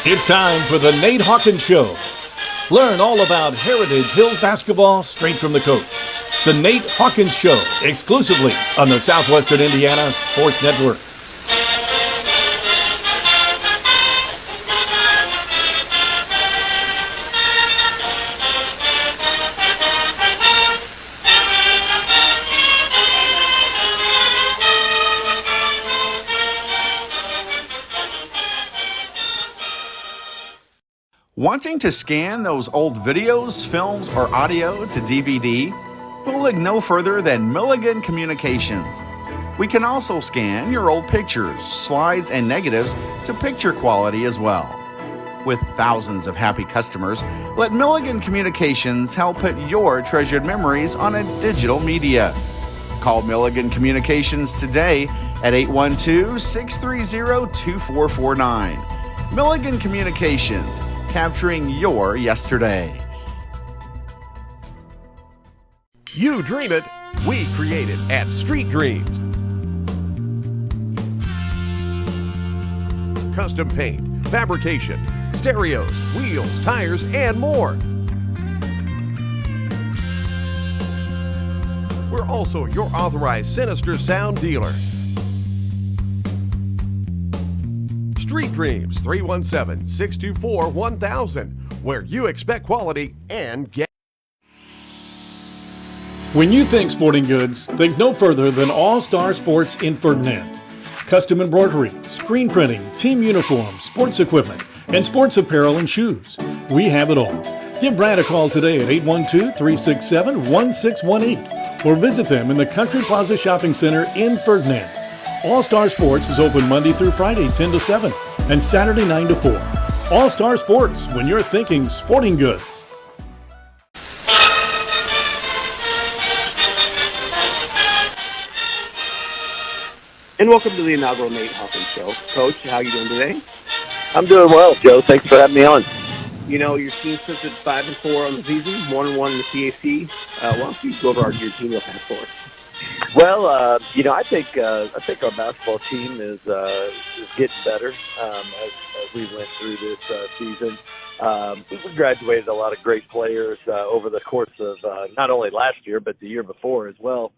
It's time for the Nate Hawkins Show. Learn all about Heritage Hills basketball straight from the coach. The Nate Hawkins Show, exclusively on the Southwestern Indiana Sports Network. Wanting to scan those old videos, films, or audio to DVD? We'll look no further than Milligan Communications. We can also scan your old pictures, slides, and negatives to picture quality as well. With thousands of happy customers, let Milligan Communications help put your treasured memories on a digital media. Call Milligan Communications today at 812-630-2449. Milligan Communications, capturing your yesterdays. You dream it, we create it at Street Dreams. Custom paint, fabrication, stereos, wheels, tires, and more. We're also your authorized Sinister Sound dealer. Street Dreams, 317-624-1000, where you expect quality and get. When you think sporting goods, think no further than All Star Sports in Ferdinand. Custom embroidery, screen printing, team uniforms, sports equipment, and sports apparel and shoes. We have it all. Give Brad a call today at 812-367-1618 or visit them in the Country Plaza Shopping Center in Ferdinand. All Star Sports is open Monday through Friday 10 to 7 and Saturday 9 to 4. All Star Sports, when you're thinking sporting goods. And welcome to the inaugural Nate Hawkins Show. Coach, how are you doing today? I'm doing well, Joe. Thanks for having me on. You know, your team sits at 5-4 on the season, 1-1 in the CAC. Why don't you go over your team real fast for us? Well, I think our basketball team is getting better as we went through this season. We graduated a lot of great players over the course of not only last year but the year before as well.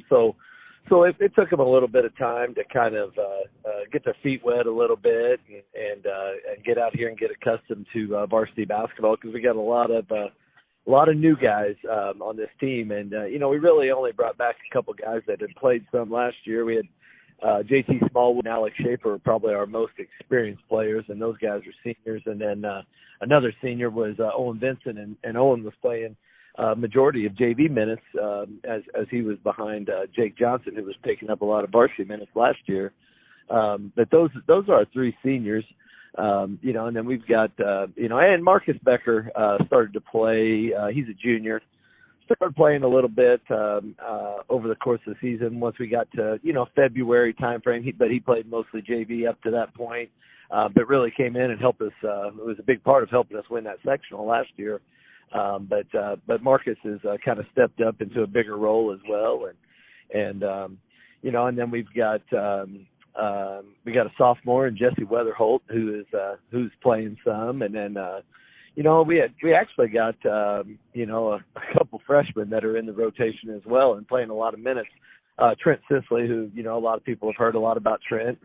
So it took them a little bit of time to kind of get their feet wet a little bit and get out here and get accustomed to varsity basketball, because we got a lot of new guys on this team, and we really only brought back a couple guys that had played some last year. We had JT Smallwood and Alex Schaefer were probably our most experienced players, and those guys are seniors. And then another senior was Owen Vincent, and Owen was playing majority of JV minutes as he was behind Jake Johnson, who was picking up a lot of varsity minutes last year. But those are our three seniors. And then we've got, and Marcus Becker started to play. He's a junior. Started playing a little bit over the course of the season once we got to, February timeframe. But he played mostly JV up to that point, but really came in and helped us. It was a big part of helping us win that sectional last year. But Marcus has kind of stepped up into a bigger role as well. And then we've got we got a sophomore in Jesse Weatherholt who's playing some, and then we actually got a couple freshmen that are in the rotation as well and playing a lot of minutes. Trent Sisley, who a lot of people have heard a lot about Trent,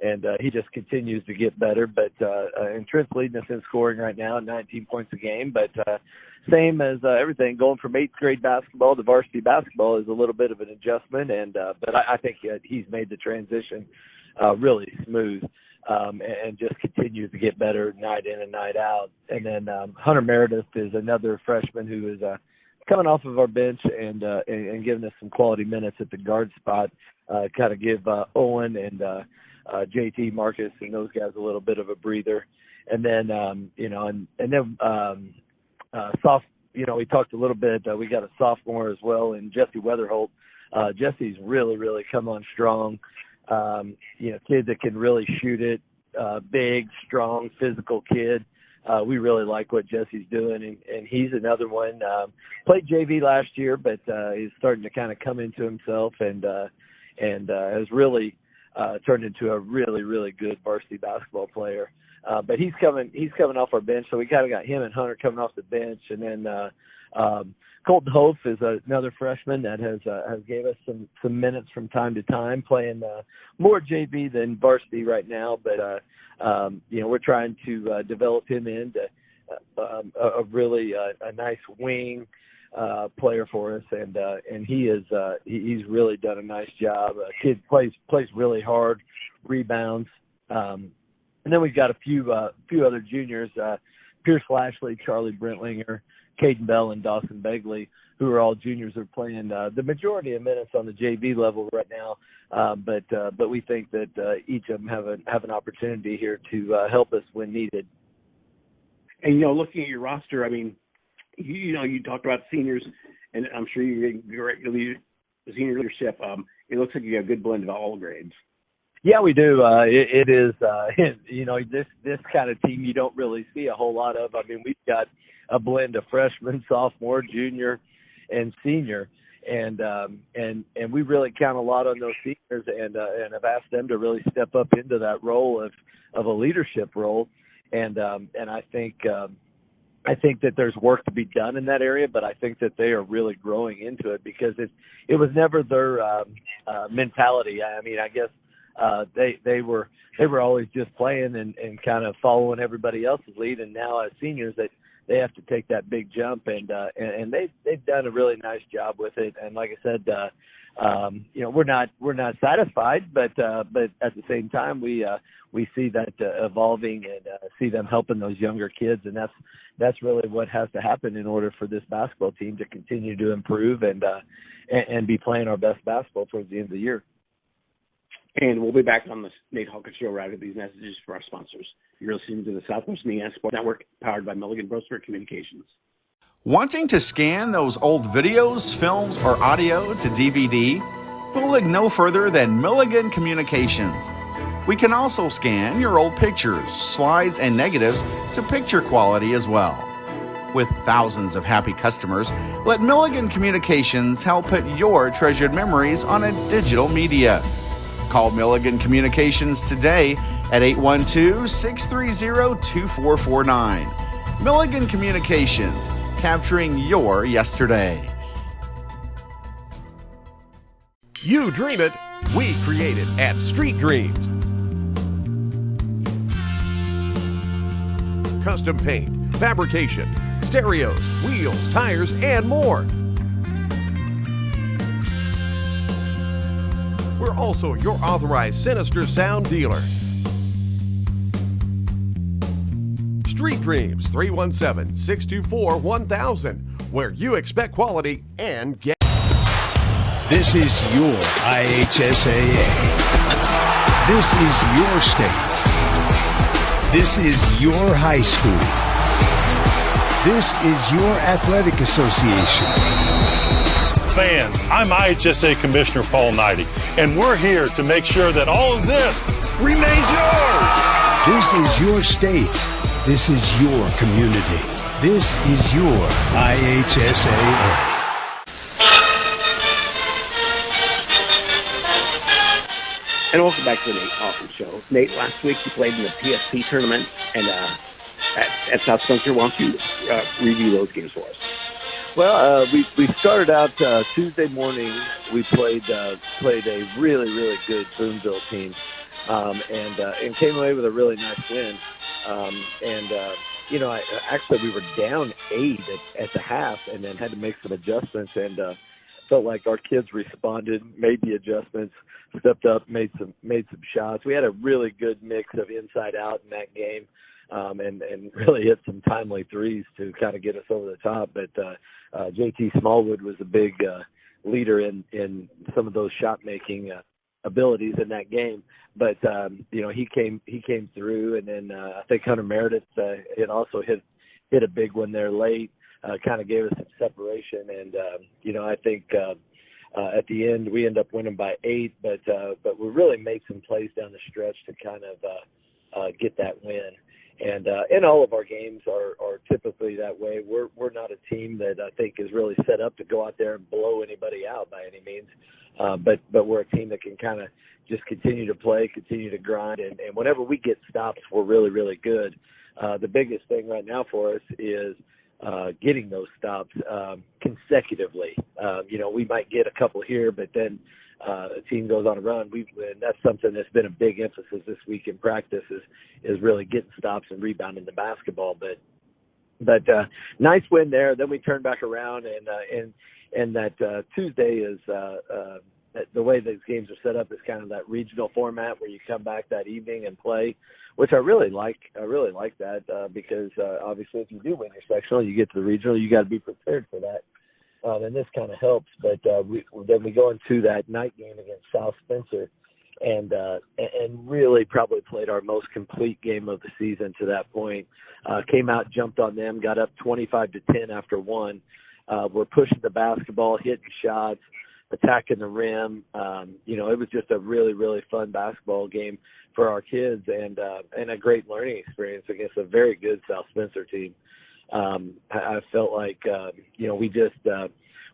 and he just continues to get better. But and Trent's leading us in scoring right now at 19 points a game. But same as everything, going from 8th grade basketball to varsity basketball is a little bit of an adjustment. And but I think he's made the transition really smooth, and just continues to get better night in and night out. And then Hunter Meredith is another freshman who is coming off of our bench and giving us some quality minutes at the guard spot. Kind of give Owen and JT, Marcus, and those guys a little bit of a breather. And then we talked a little bit. We got a sophomore as well in Jesse Weatherholt. Jesse's really come on strong. Kid that can really shoot it. Big, strong, physical kid. We really like what Jesse's doing, and he's another one. Played JV last year, but he's starting to kind of come into himself and has really turned into a really, really good varsity basketball player. But he's coming off our bench, so we kind of got him and Hunter coming off the bench, and then Colton Hope is another freshman that has gave us some minutes from time to time, playing more JV than varsity right now. But we're trying to develop him into a really a nice wing player for us, and he's really done a nice job. Kid plays really hard, rebounds. And then we've got a few other juniors, Pierce Lashley, Charlie Brentlinger, Caden Bell, and Dawson Begley, who are all juniors, are playing the majority of minutes on the JV level right now. But we think that each of them have an opportunity here to help us when needed. And looking at your roster, I mean, you talked about seniors, and I'm sure you're getting great senior leadership. It looks like you have a good blend of all grades. Yeah, we do. It is, this kind of team you don't really see a whole lot of. I mean, we've got a blend of freshman, sophomore, junior, and senior, and we really count a lot on those seniors, and have asked them to really step up into that role of a leadership role, and I think that there's work to be done in that area, but I think that they are really growing into it, because it was never their mentality. I mean, I guess. They were always just playing and kind of following everybody else's lead, and now as seniors they have to take that big jump, and they've done a really nice job with it. And like I said, we're not satisfied, but at the same time we see that evolving, and see them helping those younger kids, and that's really what has to happen in order for this basketball team to continue to improve and be playing our best basketball towards the end of the year. And we'll be back on the Nate Hawkins Show right after these messages for our sponsors. You're listening to the Southwest Indiana Sports Network, powered by Milligan Brosford Communications. Wanting to scan those old videos, films, or audio to DVD? We'll look no further than Milligan Communications. We can also scan your old pictures, slides, and negatives to picture quality as well. With thousands of happy customers, let Milligan Communications help put your treasured memories on a digital media. Call Milligan Communications today at 812-630-2449. Milligan Communications, capturing your yesterdays. You dream it, we create it at Street Dreams. Custom paint, fabrication, stereos, wheels, tires, and more. We're also your authorized Sinister Sound dealer. Street Dreams, 317-624-1000, where you expect quality and get. This is your IHSAA. This is your state. This is your high school. This is your athletic association. Fans, I'm IHSA Commissioner Paul Knighty, and we're here to make sure that all of this remains yours. This is your state. This is your community. This is your IHSAA. And welcome back to the Nate Hawkins Show. Nate, last week you played in the PSP tournament and at South Spencer. Why don't you review those games for us? Well, we started out Tuesday morning. We played a really, really good Boonville team, and came away with a really nice win. Actually we were down 8 at the half, and then had to make some adjustments, and felt like our kids responded, made the adjustments, stepped up, made some shots. We had a really good mix of inside out in that game. And really hit some timely threes to kind of get us over the top. But JT Smallwood was a big leader in some of those shot-making abilities in that game. But, he came through, and then I think Hunter Meredith had also hit a big one there late, kind of gave us some separation. And, I think at the end we ended up winning by 8, but we really made some plays down the stretch to kind of get that win. And all of our games are typically that way. We're not a team that I think is really set up to go out there and blow anybody out by any means. But we're a team that can kind of just continue to play, continue to grind, and whenever we get stops, we're really, really good. The biggest thing right now for us is getting those stops consecutively. We might get a couple here, but then a team goes on a run. And that's something that's been a big emphasis this week in practice is really getting stops and rebounding the basketball. But nice win there. Then we turn back around and that Tuesday is the way these games are set up is kind of that regional format where you come back that evening and play, which I really like. I really like that because obviously if you do win your sectional, you get to the regional, you got to be prepared for that. And this kind of helps. But then we go into that night game against South Spencer and really probably played our most complete game of the season to that point. Came out, jumped on them, got up 25-10 after one. We're pushing the basketball, hitting shots, attacking the rim. It was just a really, really fun basketball game for our kids and a great learning experience against a very good South Spencer team. I felt like,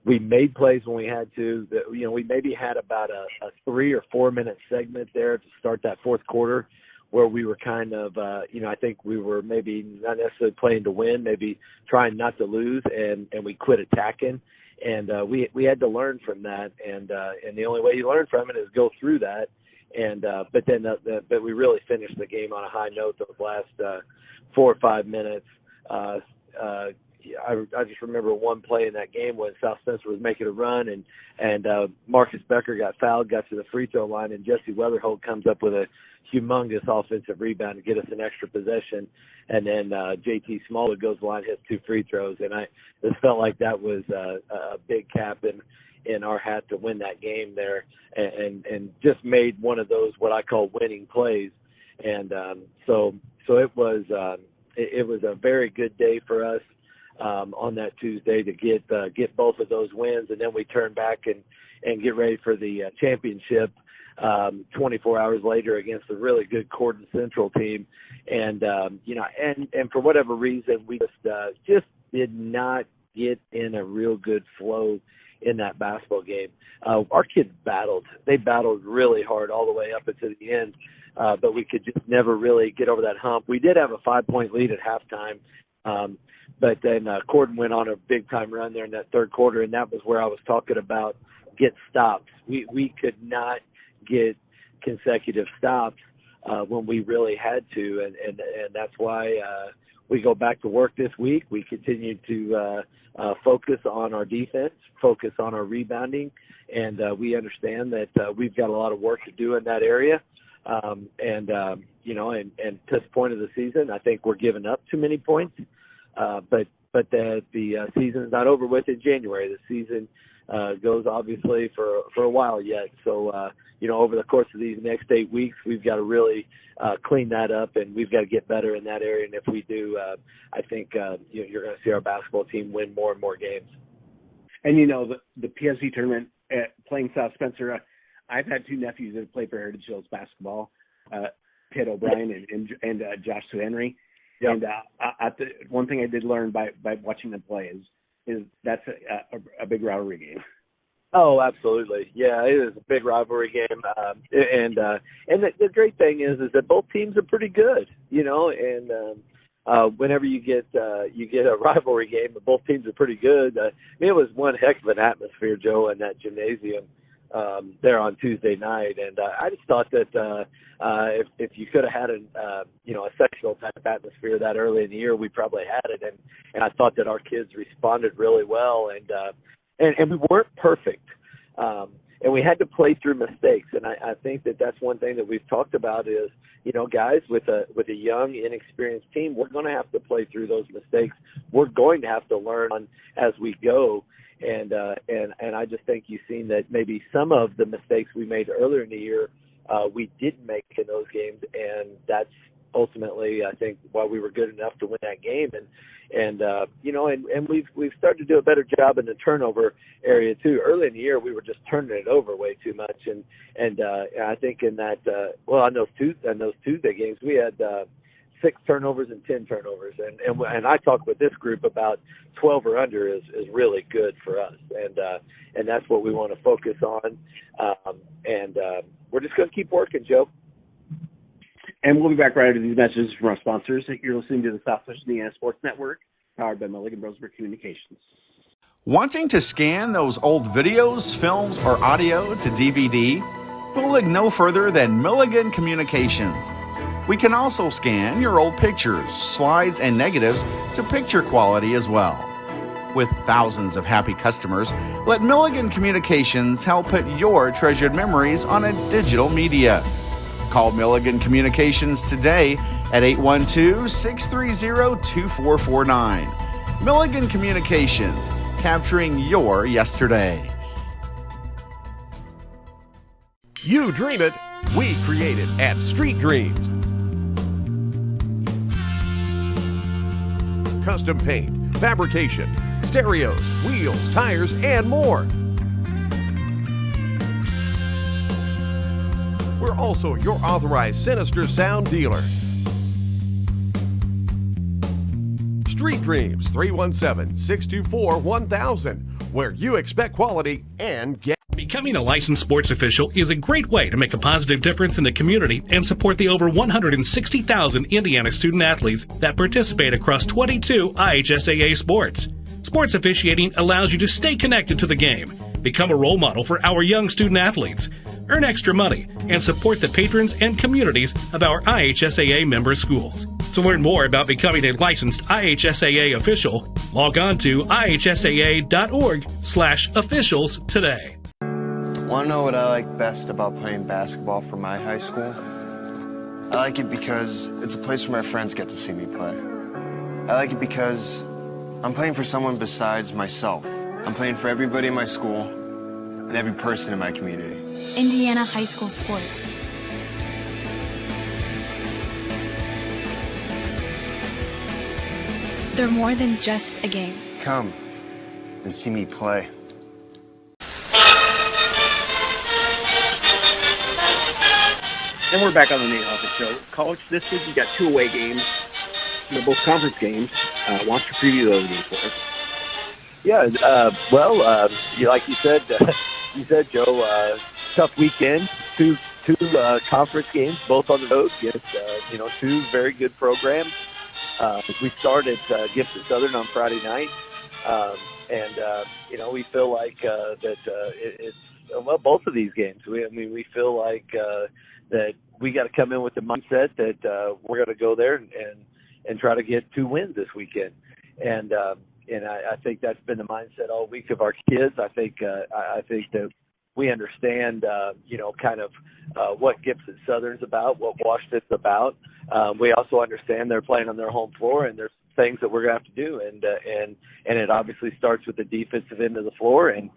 we made plays when we had to. We maybe had about a 3 or 4 minute segment there to start that fourth quarter where we were kind of, I think we were maybe not necessarily playing to win, maybe trying not to lose, and we quit attacking. And we had to learn from that, and the only way you learn from it is go through that. And but we really finished the game on a high note those last 4 or 5 minutes. I just remember one play in that game when South Spencer was making a run, and Marcus Becker got fouled, got to the free throw line, and Jesse Weatherholt comes up with a humongous offensive rebound to get us an extra possession. And then JT Smallwood goes to the line, hits 2 free throws, and I just felt like that was a big cap in our hat to win that game there, and just made one of those what I call winning plays. And so it was a very good day for us on that Tuesday to get both of those wins, and then we turn back and get ready for the championship 24 hours later against a really good Corden Central team. And and for whatever reason, we just did not get in a real good flow in that basketball game. Our kids battled. They battled really hard all the way up until the end, but we could just never really get over that hump. We did have a 5-point lead at halftime, but then Corden went on a big-time run there in that third quarter, and that was where I was talking about get stops. We could not get consecutive stops when we really had to, and that's why we go back to work this week. We continue to focus on our defense, focus on our rebounding, and we understand that we've got a lot of work to do in that area. And to this point of the season, I think we're giving up too many points. But the season is not over with in January. The season goes obviously for a while yet. So, over the course of these next 8 weeks, we've got to really clean that up, and we've got to get better in that area. And if we do, I think you're going to see our basketball team win more and more games. And, the PSG tournament playing South Spencer, I've had 2 nephews that have played for Heritage Hills basketball, Pitt O'Brien and Josh Sue Henry. Yep. And one thing I did learn by watching them play is that's a big rivalry game. Oh, absolutely. Yeah, it is a big rivalry game. And the great thing is that both teams are pretty good, and whenever you get a rivalry game, both teams are pretty good. It was one heck of an atmosphere, Joe, in that gymnasium there on Tuesday night. And I just thought that if you could have had a sectional type atmosphere that early in the year, we probably had it. And I thought that our kids responded really well. And we weren't perfect. And we had to play through mistakes. And I think that that's one thing that we've talked about is, guys, with a young, inexperienced team, we're going to have to play through those mistakes. We're going to have to learn as we go. And I just think you've seen that maybe some of the mistakes we made earlier in the year, we didn't make in those games. And that's ultimately, I think, why we were good enough to win that game. And we've started to do a better job in the turnover area too. Early in the year, we were just turning it over way too much, and I think in that on those Tuesday games, we had 6 turnovers and 10 turnovers, and I talk with this group about 12 or under is really good for us, and that's what we want to focus on, and we're just going to keep working, Joe. And we'll be back right after these messages from our sponsors. You're listening to the Southwest Indiana Sports Network, powered by Milligan Roseburg Communications. Wanting to scan those old videos, films, or audio to DVD? We'll look no further than Milligan Communications. We can also scan your old pictures, slides, and negatives to picture quality as well. With thousands of happy customers, let Milligan Communications help put your treasured memories on a digital media. Call Milligan Communications today at 812-630-2449. Milligan Communications, capturing your yesterdays. You dream it, we create it at Street Dreams. Custom paint, fabrication, stereos, wheels, tires, and more. We're also your authorized Sinister Sound dealer. Street Dreams, 317-624-1000, where you expect quality and get. Becoming a licensed sports official is a great way to make a positive difference in the community and support the over 160,000 Indiana student athletes that participate across 22 IHSAA sports. Sports officiating allows you to stay connected to the game, become a role model for our young student athletes, earn extra money, and support the patrons and communities of our IHSAA member schools. To learn more about becoming a licensed IHSAA official, log on to ihsaa.org/officials today. Want to know what I like best about playing basketball for my high school? I like it because it's a place where my friends get to see me play. I like it because I'm playing for someone besides myself. I'm playing for everybody in my school and every person in my community. Indiana high school sports. They're more than just a game. Come and see me play. And we're back on the Nate Hawkins Show. College, this week you got 2 away games. They're both conference games. Why don't you preview those games for us? Yeah, like you said, Joe, tough weekend. Two conference games, both on the road against, 2 very good programs. We started Gibson Southern on Friday night, we feel like it's both of these games. We feel like that we got to come in with the mindset that we're going to go there and try to get 2 wins this weekend, and I think that's been the mindset all week of our kids. I think that we understand, what Gibson Southern's about, what Washington's about. We also understand they're playing on their home floor, and there's things that we're going to have to do, and it obviously starts with the defensive end of the floor and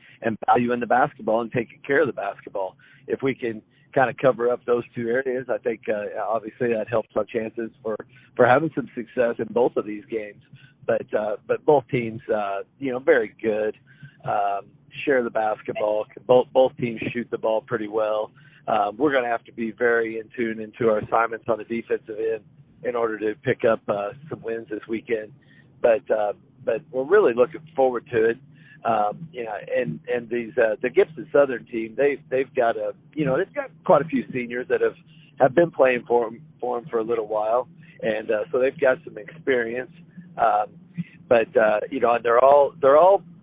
valuing the basketball and taking care of the basketball. If we can kind of cover up those 2 areas, I think obviously that helps our chances for having some success in both of these games. But both teams, very good. Share the basketball. Both teams shoot the ball pretty well. We're going to have to be very in tune into our assignments on the defensive end in order to pick up some wins this weekend. But we're really looking forward to it. And these the Gibson Southern team, they've got quite a few seniors that have been playing for them for a little while, and so they've got some experience. And they're all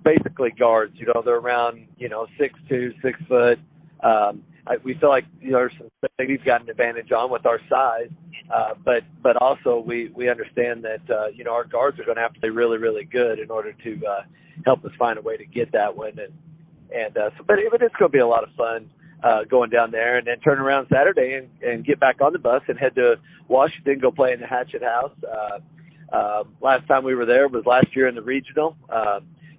basically guards. They're around 6'2", 6 foot. We feel like there's some things we've got an advantage on with our size, but also we understand that our guards are going to have to play really, really good in order to help us find a way to get that one. But it's going to be a lot of fun going down there, and then turn around Saturday and get back on the bus and head to Washington, go play in the Hatchet House. Last time we were there was last year in the regional.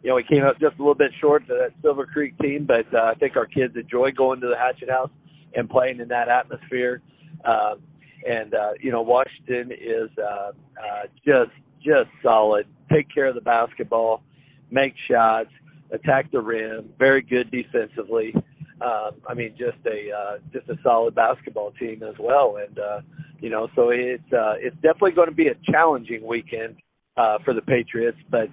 We came up just a little bit short to that Silver Creek team, but I think our kids enjoy going to the Hatchet House and playing in that atmosphere. Washington is just solid. Take care of the basketball, make shots, attack the rim. Very good defensively. Just a solid basketball team as well. And So it's definitely going to be a challenging weekend for the Patriots, but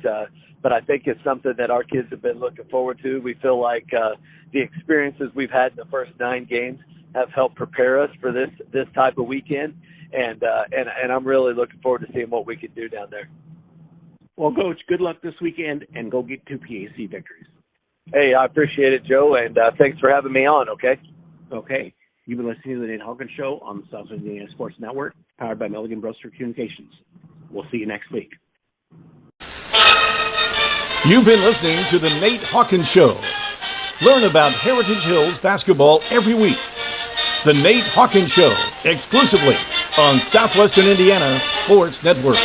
I think it's something that our kids have been looking forward to. We feel like the experiences we've had in the first 9 games have helped prepare us for this type of weekend, and I'm really looking forward to seeing what we can do down there. Well, Coach, good luck this weekend, and go get 2 PAC victories. Hey, I appreciate it, Joe, and thanks for having me on, okay? Okay. You've been listening to the Nate Hawkins Show on the South Indiana Sports Network, powered by Milligan Broster Communications. We'll see you next week. You've been listening to the Nate Hawkins Show. Learn about Heritage Hills basketball every week. The Nate Hawkins Show, exclusively on Southwestern Indiana Sports Network.